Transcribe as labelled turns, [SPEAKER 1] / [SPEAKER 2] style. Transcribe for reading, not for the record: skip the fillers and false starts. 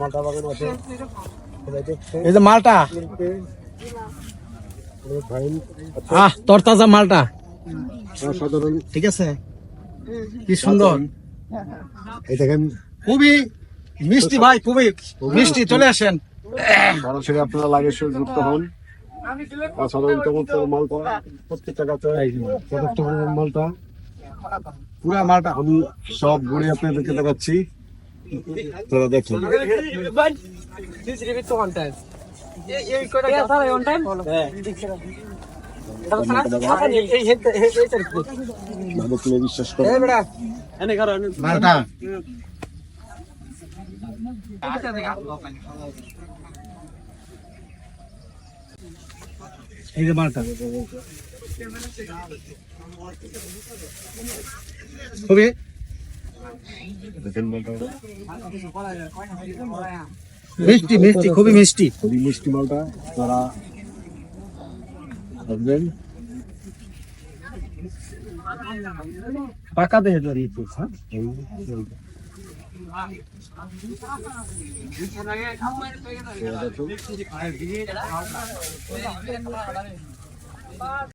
[SPEAKER 1] মালটা বাগান আছে,
[SPEAKER 2] এই যে মালটা, তরতাজা মালটা,
[SPEAKER 1] সাধারণ
[SPEAKER 2] ঠিক আছে, কি সুন্দর,
[SPEAKER 1] এই দেখেন
[SPEAKER 2] খুবই মিষ্টি ভাই, খুবই মিষ্টি। চলে আসেন,
[SPEAKER 1] সরাসরি আপনারা লাগে যুক্ত হন। অসাধারণ চমৎকার মালটা, প্রত্যেকটা গাছে যথেষ্ট পরিমাণ মালটা, পুরা মালটা আমি সব ঘুরে আপনাদেরকে দেখাচ্ছি, তারা দেখুন। বিশ্বাস করেন
[SPEAKER 2] মালটা এই যে মালটা খুবই
[SPEAKER 1] দেখেন মালটা
[SPEAKER 2] মিষ্টি, মিষ্টি, খুবই মিষ্টি,
[SPEAKER 1] খুবই মিষ্টি মালটা। যারা আসবেন
[SPEAKER 2] পাকা দেহে জড়িয়েছে।
[SPEAKER 1] দেখুন